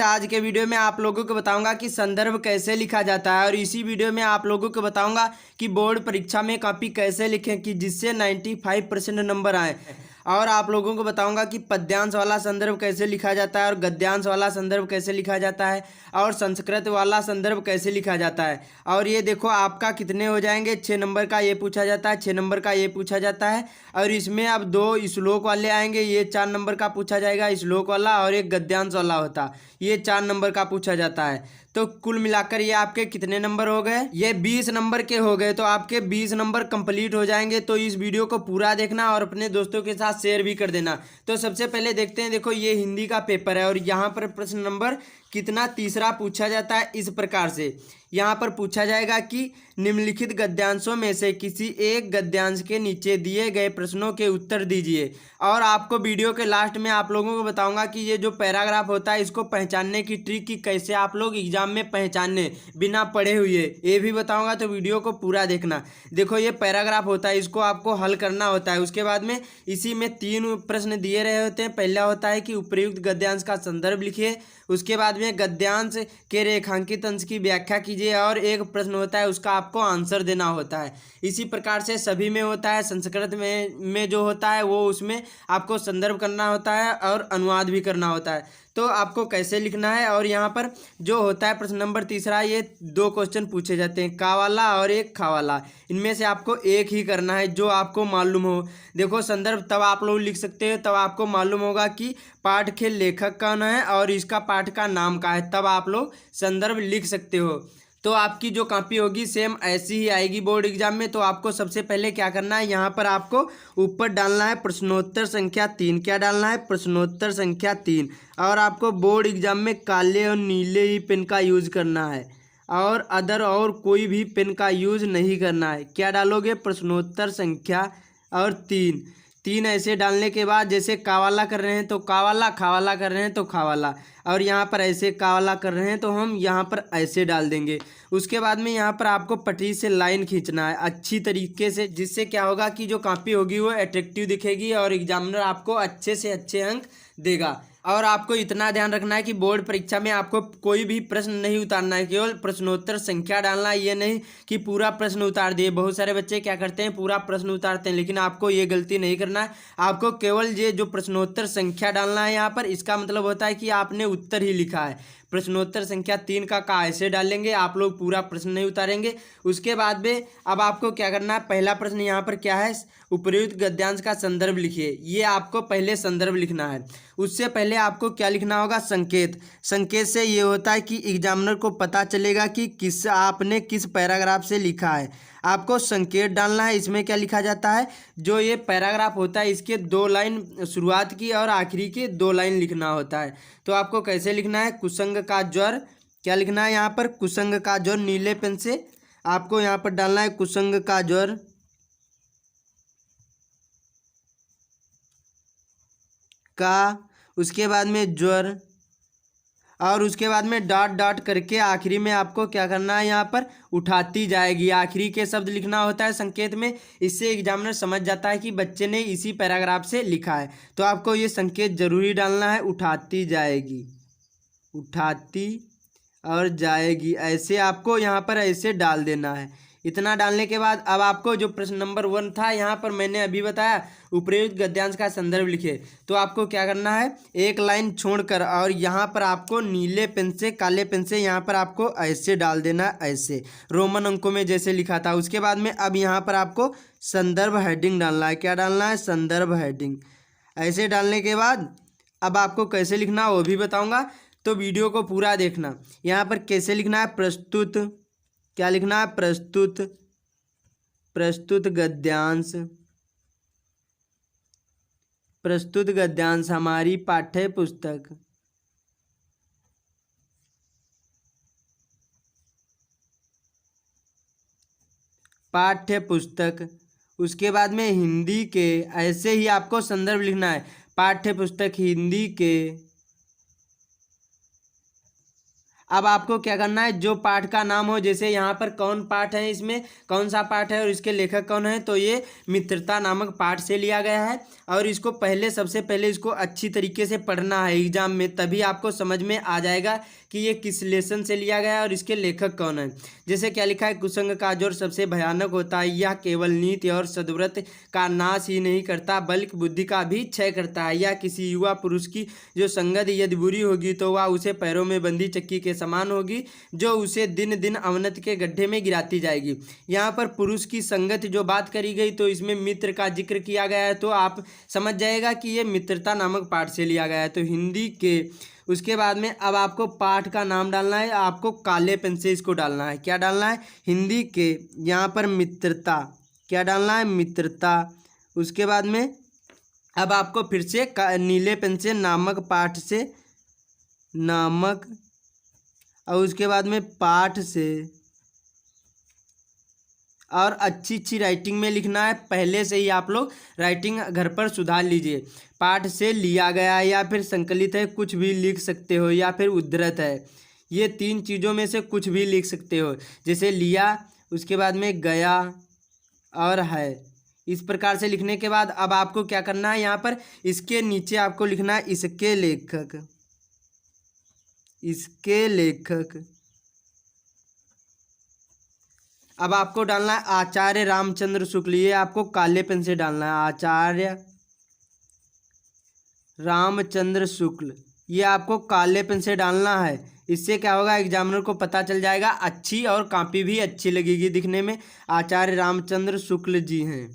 Friend, आज के video में आप लोगों को बताऊंगा कि संदर्भ कैसे लिखा जाता है और इसी वीडियो में आप लोगों को बताऊंगा कि बोर्ड परीक्षा में कॉपी कैसे लिखें कि जिससे 95% नंबर आए। और आप लोगों को बताऊंगा कि पद्यांश वाला संदर्भ कैसे लिखा जाता है और गद्यांश वाला संदर्भ कैसे लिखा जाता है और संस्कृत वाला संदर्भ कैसे लिखा जाता है। और ये देखो आपका कितने हो जाएंगे, 6 नंबर का ये पूछा जाता है, 6 नंबर का ये पूछा जाता है और इसमें अब 2 श्लोक वाले आएंगे, ये 4 नंबर का पूछा जाएगा श्लोक वाला, और एक गद्यांश वाला होता ये 4 नंबर का पूछा जाता है। तो कुल मिलाकर ये आपके कितने नंबर हो गए, ये 20 नंबर के हो गए। तो आपके 20 नंबर कंप्लीट हो जाएंगे। तो इस वीडियो को पूरा देखना और अपने दोस्तों के साथ शेयर भी कर देना। तो सबसे पहले देखते हैं, देखो ये हिंदी का पेपर है और यहाँ पर प्रश्न नंबर कितना तीसरा पूछा जाता है इस प्रकार से। यहाँ पर पूछा जाएगा कि निम्नलिखित गद्यांशों में से किसी एक गद्यांश के नीचे दिए गए प्रश्नों के उत्तर दीजिए। और आपको वीडियो के लास्ट में आप लोगों को बताऊंगा कि ये जो पैराग्राफ होता है इसको पहचानने की ट्रिक की कैसे आप लोग एग्जाम में पहचानने बिना पढ़े हुए, ये भी बताऊंगा। तो वीडियो को पूरा देखना। देखो ये पैराग्राफ होता है, इसको आपको हल करना होता है। उसके बाद में इसी में 3 प्रश्न दिए रहे होते हैं। पहला होता है कि उपयुक्त गद्यांश का संदर्भ लिखिए, उसके बाद में गद्यांश के रेखांकित अंश की व्याख्या कीजिए और एक प्रश्न होता है उसका आपको आंसर देना होता है। इसी प्रकार से सभी में होता है। संस्कृत में जो होता है वो उसमें आपको संदर्भ करना होता है और अनुवाद भी करना होता है। तो आपको कैसे लिखना है, और यहाँ पर जो होता है प्रश्न नंबर तीसरा, ये 2 क्वेश्चन पूछे जाते हैं, का वाला और एक खा वाला। इनमें से आपको एक ही करना है जो आपको मालूम हो। देखो संदर्भ तब आप लोग लिख सकते हो तब आपको मालूम होगा कि पाठ के लेखक कौन है और इसका पाठ का नाम क्या है, तब आप लोग संदर्भ लिख सकते हो। तो आपकी जो कॉपी होगी सेम ऐसी ही आएगी बोर्ड एग्जाम में। तो आपको सबसे पहले क्या करना है, यहाँ पर आपको ऊपर डालना है प्रश्नोत्तर संख्या 3। क्या डालना है, प्रश्नोत्तर संख्या 3। और आपको बोर्ड एग्जाम में काले और नीले ही पेन का यूज करना है और अदर और कोई भी पेन का यूज नहीं करना है। क्या डालोगे, प्रश्नोत्तर संख्या और 3 ऐसे डालने के बाद जैसे कावाला कर रहे हैं तो कावाला, खावाला कर रहे हैं तो खावाला, और यहाँ पर ऐसे कावाला कर रहे हैं तो हम यहाँ पर ऐसे डाल देंगे। उसके बाद में यहाँ पर आपको पटरी से लाइन खींचना है अच्छी तरीके से, जिससे क्या होगा कि जो कॉपी होगी वो अट्रैक्टिव दिखेगी और एग्जामिनर आपको अच्छे से अच्छे अंक देगा। और आपको इतना ध्यान रखना है कि बोर्ड परीक्षा में आपको कोई भी प्रश्न नहीं उतारना है, केवल प्रश्नोत्तर संख्या डालना है। ये नहीं कि पूरा प्रश्न उतार दिए। बहुत सारे बच्चे क्या करते हैं, पूरा प्रश्न उतारते हैं, लेकिन आपको ये गलती नहीं करना है। आपको केवल ये जो प्रश्नोत्तर संख्या डालना है यहाँ पर, इसका मतलब होता है कि आपने उत्तर ही लिखा है। प्रश्नोत्तर संख्या 3 का ऐसे डालेंगे, आप लोग पूरा प्रश्न नहीं उतारेंगे। उसके बाद में अब आपको क्या करना है, पहला प्रश्न यहाँ पर क्या है, उपयुक्त गद्यांश का संदर्भ लिखिए। ये आपको पहले संदर्भ लिखना है। उससे पहले आपको क्या लिखना होगा, संकेत। संकेत से ये होता है कि एग्जामिनर को पता चलेगा कि आपने किस पैराग्राफ से लिखा है। आपको संकेत डालना है। इसमें क्या लिखा जाता है, जो ये पैराग्राफ होता है इसके 2 लाइन शुरुआत की और आखिरी के 2 लाइन लिखना होता है। तो आपको कैसे लिखना है, कुसंग का ज्वर, क्या लिखना है यहाँ पर, कुसंग का ज्वर, नीले पेन से आपको यहाँ पर डालना है कुसंग का ज्वर का, उसके बाद में ज्वर, और उसके बाद में डॉट डॉट करके आखिरी में आपको क्या करना है, यहाँ पर उठाती जाएगी। आखिरी के शब्द लिखना होता है संकेत में। इससे एग्जामिनर समझ जाता है कि बच्चे ने इसी पैराग्राफ से लिखा है। तो आपको ये संकेत जरूरी डालना है, उठाती जाएगी, उठाती और जाएगी, ऐसे आपको यहाँ पर ऐसे डाल देना है। इतना डालने के बाद अब आपको जो प्रश्न नंबर 1 था, यहाँ पर मैंने अभी बताया उपयुक्त गद्यांश का संदर्भ लिखे। तो आपको क्या करना है, एक लाइन छोड़कर और यहाँ पर आपको नीले पेन से, काले पेन से यहाँ पर आपको ऐसे डाल देना, ऐसे रोमन अंकों में जैसे लिखा था। उसके बाद में अब यहाँ पर आपको संदर्भ हेडिंग डालना है। क्या डालना है, संदर्भ हेडिंग। ऐसे डालने के बाद अब आपको कैसे लिखना वो भी बताऊँगा, तो वीडियो को पूरा देखना। यहाँ पर कैसे लिखना है, प्रस्तुत, क्या लिखना है, प्रस्तुत, प्रस्तुत गद्यांश, प्रस्तुत गद्यांश हमारी पाठ्य पुस्तक, पाठ्य पुस्तक। उसके बाद में हिंदी के, ऐसे ही आपको संदर्भ लिखना है, पाठ्य पुस्तक हिंदी के अब आपको क्या करना है, जो पाठ का नाम हो, जैसे यहाँ पर कौन पाठ है, इसमें कौन सा पाठ है और इसके लेखक कौन है, तो ये मित्रता नामक पाठ से लिया गया है। और इसको सबसे पहले इसको अच्छी तरीके से पढ़ना है एग्जाम में, तभी आपको समझ में आ जाएगा कि ये किस लेसन से लिया गया है और इसके लेखक कौन है। जैसे क्या लिखा है, कुसंग का जोर सबसे भयानक होता है, यह केवल नीति और सद्व्रत का नाश ही नहीं करता बल्कि बुद्धि का भी क्षय करता है। यह किसी युवा पुरुष की जो संगत यदि बुरी होगी तो वह उसे पैरों में बंधी चक्की के समान होगी, जो उसे दिन दिन अवनति के गड्ढे में गिराती जाएगी। यहाँ पर पुरुष की संगत जो बात करी गई, तो इसमें मित्र का जिक्र किया गया है, तो आप समझ जाएगा कि ये मित्रता नामक पाठ से लिया गया है। तो हिंदी के उसके बाद में अब आपको पाठ का नाम डालना है, आपको काले पेन से इसको डालना है। क्या डालना है, हिंदी के यहाँ पर मित्रता, क्या डालना है, मित्रता। उसके बाद में अब आपको फिर से नीले पेन से नामक पाठ से, नामक, और उसके बाद में पाठ से, और अच्छी राइटिंग में लिखना है। पहले से ही आप लोग राइटिंग घर पर सुधार लीजिए। पाठ से लिया गया है या फिर संकलित है, कुछ भी लिख सकते हो, या फिर उद्धृत है, ये 3 चीज़ों में से कुछ भी लिख सकते हो। जैसे लिया, उसके बाद में गया और है। इस प्रकार से लिखने के बाद अब आपको क्या करना है, यहाँ पर इसके नीचे आपको लिखना है इसके लेखक, इसके लेखक। अब आपको डालना है आचार्य रामचंद्र शुक्ल, ये आपको काले पेन से डालना है, आचार्य रामचंद्र शुक्ल, ये आपको काले पेन से डालना है। इससे क्या होगा, एग्जामिनर को पता चल जाएगा, अच्छी और कॉपी भी अच्छी लगेगी दिखने में। आचार्य रामचंद्र शुक्ल जी हैं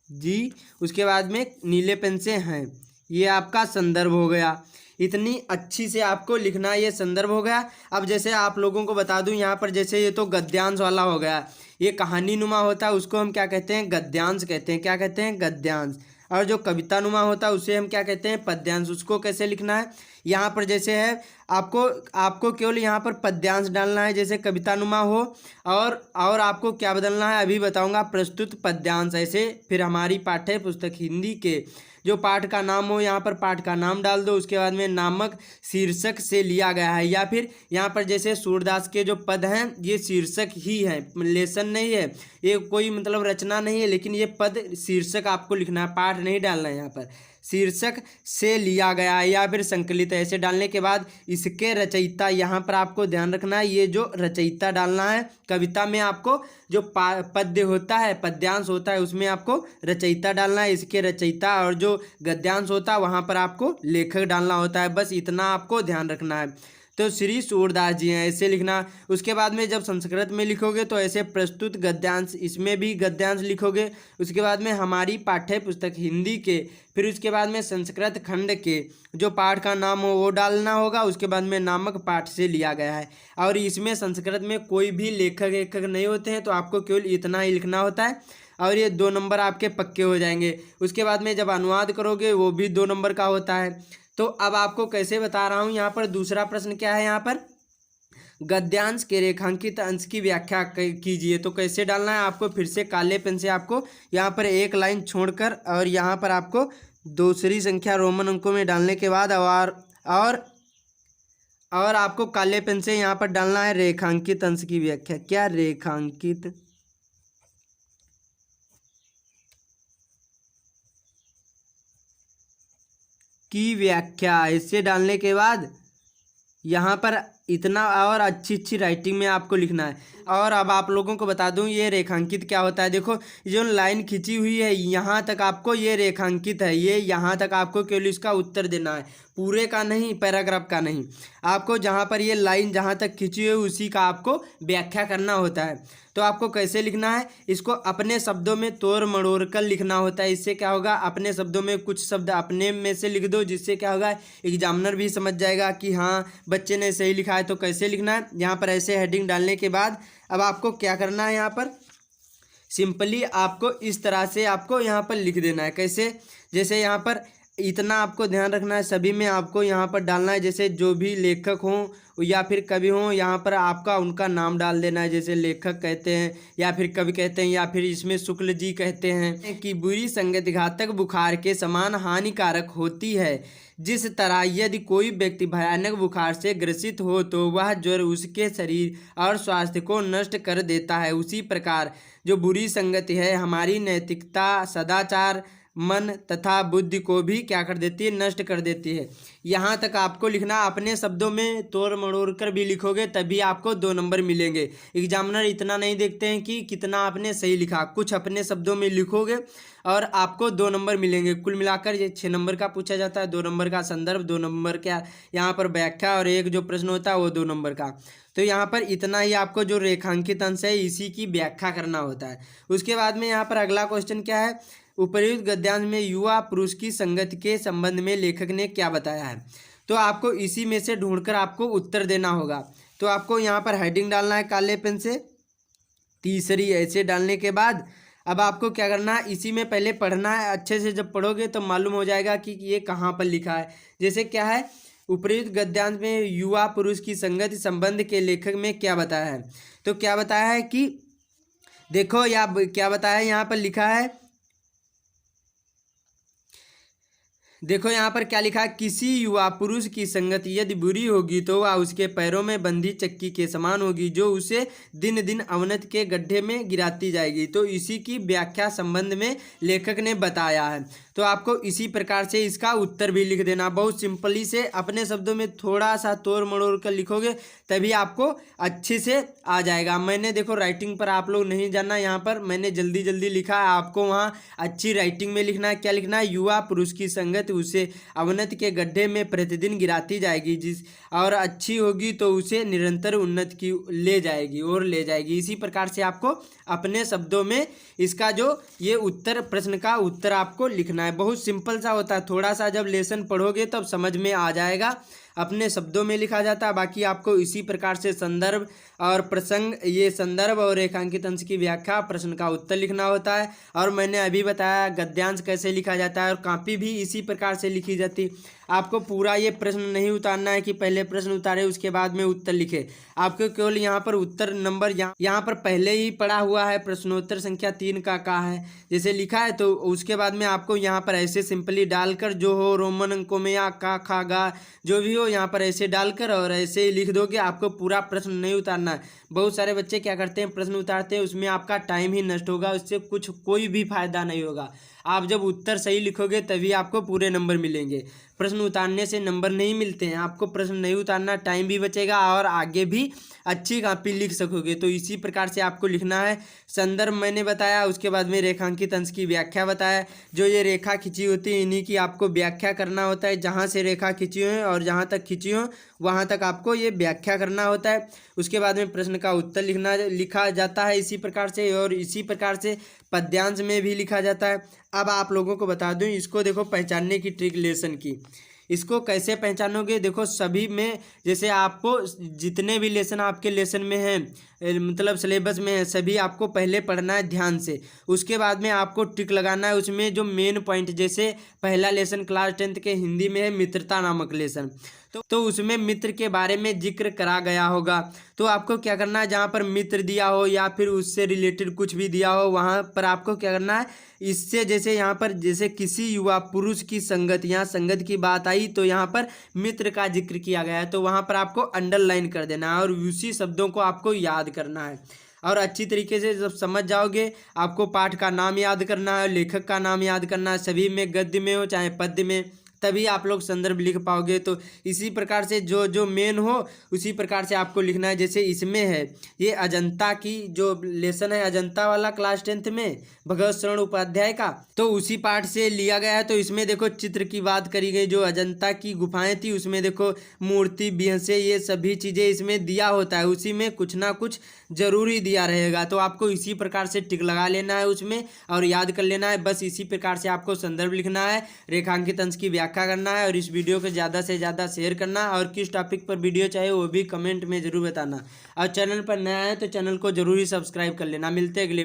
जी। उसके बाद में नीले पेन से हैं, ये आपका संदर्भ हो गया। इतनी अच्छी से आपको लिखना, ये संदर्भ हो गया। अब जैसे आप लोगों को बता दूं, यहाँ पर जैसे ये तो गद्यांश वाला हो गया, ये कहानी नुमा होता है उसको हम क्या कहते हैं, गद्यांश कहते हैं। क्या कहते हैं, गद्यांश। और जो कविता नुमा होता है उसे हम क्या कहते हैं, पद्यांश। उसको कैसे लिखना है, यहाँ पर जैसे है आपको केवल यहाँ पर पद्यांश डालना है, जैसे कविता नुमा हो। और आपको क्या बदलना है अभी बताऊँगा, प्रस्तुत पद्यांश। ऐसे फिर हमारी पाठ्य पुस्तक हिंदी के जो पाठ का नाम हो, यहाँ पर पाठ का नाम डाल दो। उसके बाद में नामक शीर्षक से लिया गया है, या फिर यहाँ पर जैसे सूरदास के जो पद हैं ये शीर्षक ही है, लेसन नहीं है, ये कोई मतलब रचना नहीं है, लेकिन ये पद शीर्षक आपको लिखना है, पाठ नहीं डालना है। यहाँ पर शीर्षक से लिया गया है या फिर संकलित है, ऐसे डालने के बाद इसके रचयिता, यहाँ पर आपको ध्यान रखना है, ये जो रचयिता डालना है। कविता में आपको जो पद्य होता है, पद्यांश होता है, उसमें आपको रचयिता डालना है, इसके रचयिता। और जो गद्यांश होता है वहाँ पर आपको लेखक डालना होता है। बस इतना आपको ध्यान रखना है। तो श्री सूरदास जी हैं, ऐसे लिखना। उसके बाद में जब संस्कृत में लिखोगे तो ऐसे प्रस्तुत गद्यांश, इसमें भी गद्यांश लिखोगे। उसके बाद में हमारी पाठ्य पुस्तक हिंदी के, फिर उसके बाद में संस्कृत खंड के जो पाठ का नाम हो वो डालना होगा। उसके बाद में नामक पाठ से लिया गया है। और इसमें संस्कृत में कोई भी लेखक नहीं होते हैं, तो आपको केवल इतना ही लिखना होता है और ये 2 नंबर आपके पक्के हो जाएंगे। उसके बाद में जब अनुवाद करोगे वो भी 2 नंबर का होता है। तो अब आपको कैसे बता रहा हूँ, यहाँ पर दूसरा प्रश्न क्या है, यहाँ पर गद्यांश के रेखांकित अंश की व्याख्या कीजिए। तो कैसे डालना है आपको, फिर से काले पेन से आपको यहाँ पर एक लाइन छोड़कर और यहाँ पर आपको दूसरी संख्या रोमन अंकों में डालने के बाद और आपको काले पेन से यहाँ पर डालना है रेखांकित अंश की व्याख्या। क्या, रेखांकित की व्याख्या। इससे डालने के बाद यहाँ पर इतना और अच्छी राइटिंग में आपको लिखना है। और अब आप लोगों को बता दूं ये रेखांकित क्या होता है। देखो जो लाइन खींची हुई है यहाँ तक आपको ये रेखांकित है, ये यहाँ तक आपको केवल इसका उत्तर देना है, पूरे का नहीं, पैराग्राफ का नहीं। आपको जहाँ पर ये लाइन जहाँ तक खींची हुई उसी का आपको व्याख्या करना होता है। तो आपको कैसे लिखना है, इसको अपने शब्दों में तोड़ मड़ोड़ कर लिखना होता है। इससे क्या होगा, अपने शब्दों में कुछ शब्द अपने में से लिख दो, जिससे क्या होगा एग्जामिनर भी समझ जाएगा कि हाँ बच्चे ने सही लिखा है। तो कैसे लिखना है, यहाँ पर ऐसे हेडिंग डालने के बाद अब आपको क्या करना है, यहाँ पर सिंपली आपको इस तरह से आपको यहाँ पर लिख देना है। कैसे, जैसे यहाँ पर इतना आपको ध्यान रखना है, सभी में आपको यहाँ पर डालना है, जैसे जो भी लेखक हों या फिर कवि हों यहाँ पर आपका उनका नाम डाल देना है। जैसे लेखक कहते हैं या फिर कवि कहते हैं या फिर इसमें शुक्ल जी कहते हैं कि बुरी संगत घातक बुखार के समान हानिकारक होती है, जिस तरह यदि कोई व्यक्ति भयानक बुखार से ग्रसित हो तो वह ज्वर उसके शरीर और स्वास्थ्य को नष्ट कर देता है, उसी प्रकार जो बुरी संगति है हमारी नैतिकता, सदाचार, मन तथा बुद्धि को भी क्या कर देती है, नष्ट कर देती है। यहाँ तक आपको लिखना, अपने शब्दों में तोड़ मड़ोड़ कर भी लिखोगे तभी आपको 2 नंबर मिलेंगे। एग्जामिनर इतना नहीं देखते हैं कि कितना आपने सही लिखा, कुछ अपने शब्दों में लिखोगे और आपको 2 नंबर मिलेंगे। कुल मिलाकर ये 6 नंबर का पूछा जाता है, 2 नंबर का संदर्भ, 2 नंबर का यहाँ पर व्याख्या और एक जो प्रश्न होता है वो 2 नंबर का। तो यहाँ पर इतना ही आपको जो रेखांकित अंश है इसी की व्याख्या करना होता है। उसके बाद में यहाँ पर अगला क्वेश्चन क्या है, उपर्युक्त गद्यांश में युवा पुरुष की संगति के संबंध में लेखक ने क्या बताया है। तो आपको इसी में से ढूंढकर आपको उत्तर देना होगा। तो आपको यहाँ पर हेडिंग डालना है काले पेन से, तीसरी ऐसे डालने के बाद अब आपको क्या करना है, इसी में पहले पढ़ना है। अच्छे से जब पढ़ोगे तो मालूम हो जाएगा कि ये कहाँ पर लिखा है। जैसे क्या है, उपर्युक्त गद्यांश में युवा पुरुष की संगति संबंध के लेखक में क्या बताया है। तो क्या बताया है कि देखो या क्या बताया है, यहाँ पर लिखा है, देखो यहाँ पर क्या लिखा है, किसी युवा पुरुष की संगति यदि बुरी होगी तो वह उसके पैरों में बंधी चक्की के समान होगी जो उसे दिन दिन अवनति के गड्ढे में गिराती जाएगी। तो इसी की व्याख्या संबंध में लेखक ने बताया है। तो आपको इसी प्रकार से इसका उत्तर भी लिख देना, बहुत सिंपली से अपने शब्दों में थोड़ा सा तोड़ मड़ोड़ कर लिखोगे तभी आपको अच्छे से आ जाएगा। मैंने देखो राइटिंग पर आप लोग नहीं जानना, यहाँ पर मैंने जल्दी जल्दी लिखा है, आपको वहाँ अच्छी राइटिंग में लिखना है। क्या लिखना है, युवा पुरुष की संगत उसे अवनति के गड्ढे में प्रतिदिन गिराती जाएगी, जिस और अच्छी होगी तो उसे निरंतर उन्नति की ले जाएगी और ले जाएगी। इसी प्रकार से आपको अपने शब्दों में इसका जो ये उत्तर, प्रश्न का उत्तर आपको लिखना है। बहुत सिंपल सा होता है, थोड़ा सा जब लेसन पढ़ोगे तब समझ में आ जाएगा, अपने शब्दों में लिखा जाता है। बाकी आपको इसी प्रकार से संदर्भ और प्रसंग, ये संदर्भ और रेखांकित अंश की व्याख्या, प्रश्न का उत्तर लिखना होता है। और मैंने अभी बताया गद्यांश कैसे लिखा जाता है और कॉपी भी इसी प्रकार से लिखी जाती। आपको पूरा ये प्रश्न नहीं उतारना है कि पहले प्रश्न उतारे उसके बाद में उत्तर लिखे। आपको केवल यहाँ पर उत्तर नंबर यहाँ पर पहले ही पड़ा हुआ है, प्रश्नोत्तर संख्या 3 का है जैसे लिखा है, तो उसके बाद में आपको यहाँ पर ऐसे सिंपली डालकर जो हो रोमन अंकों में या का खा गा जो भी हो यहाँ पर ऐसे डालकर और ऐसे ही लिख दोगे। आपको पूरा प्रश्न नहीं उतारना है। बहुत सारे बच्चे क्या करते हैं, प्रश्न उतारते हैं, उसमें आपका टाइम ही नष्ट होगा, उससे कोई भी फायदा नहीं होगा। आप जब उत्तर सही लिखोगे तभी आपको पूरे नंबर मिलेंगे। प्रश्न उतारने से नंबर नहीं मिलते हैं, आपको प्रश्न नहीं उतारना, टाइम भी बचेगा और आगे भी अच्छी कॉपी लिख सकोगे। तो इसी प्रकार से आपको लिखना है। संदर्भ मैंने बताया, उसके बाद में रेखांकित अंश की व्याख्या बताया। जो ये रेखा खिंची होती है इन्हीं की आपको व्याख्या करना होता है। जहाँ से रेखा खिंची हो और जहाँ तक खिंची हो वहाँ तक आपको ये व्याख्या करना होता है। उसके बाद में प्रश्न का उत्तर लिखा जाता है इसी प्रकार से, और इसी प्रकार से पद्यांश में भी लिखा जाता है। अब आप लोगों को बता दूं, इसको देखो पहचानने की ट्रिक लेसन की, इसको कैसे पहचानोगे। देखो सभी में, जैसे आपको जितने भी लेसन आपके लेसन में हैं, मतलब सिलेबस में है, सभी आपको पहले पढ़ना है ध्यान से। उसके बाद में आपको टिक लगाना है उसमें जो मेन पॉइंट, जैसे पहला लेसन क्लास 10th के हिंदी में है मित्रता नामक लेसन, तो उसमें मित्र के बारे में जिक्र करा गया होगा। तो आपको क्या करना है, जहाँ पर मित्र दिया हो या फिर उससे रिलेटेड कुछ भी दिया हो वहाँ पर आपको क्या करना है, इससे जैसे यहाँ पर जैसे किसी युवा पुरुष की संगत, यहाँ संगत की बात आई तो यहाँ पर मित्र का जिक्र किया गया है, तो वहाँ पर आपको अंडरलाइन कर देना है और उसी शब्दों को आपको याद करना है। और अच्छी तरीके से जब समझ जाओगे, आपको पाठ का नाम याद करना है, लेखक का नाम याद करना है, सभी में गद्य में हो चाहे पद्य में, तभी आप लोग संदर्भ लिख पाओगे। तो इसी प्रकार से जो मेन हो उसी प्रकार से आपको लिखना है। जैसे इसमें है ये अजंता की जो लेसन है, अजंता वाला क्लास 10th में भगवत शरण उपाध्याय का, तो उसी पाठ से लिया गया है। तो इसमें देखो चित्र की बात करी गई, जो अजंता की गुफाएं थी उसमें देखो मूर्ति, बिहसे, ये सभी चीज़ें इसमें दिया होता है, उसी में कुछ ना कुछ जरूरी दिया रहेगा। तो आपको इसी प्रकार से टिक लगा लेना है उसमें और याद कर लेना है। बस इसी प्रकार से आपको संदर्भ लिखना है, रेखांकित अंश की व्याख्या करना है और इस वीडियो को ज़्यादा से ज़्यादा शेयर करना, और किस टॉपिक पर वीडियो चाहिए वो भी कमेंट में ज़रूर बताना। और चैनल पर नया है तो चैनल को ज़रूर ही सब्सक्राइब कर लेना। मिलते हैं अगले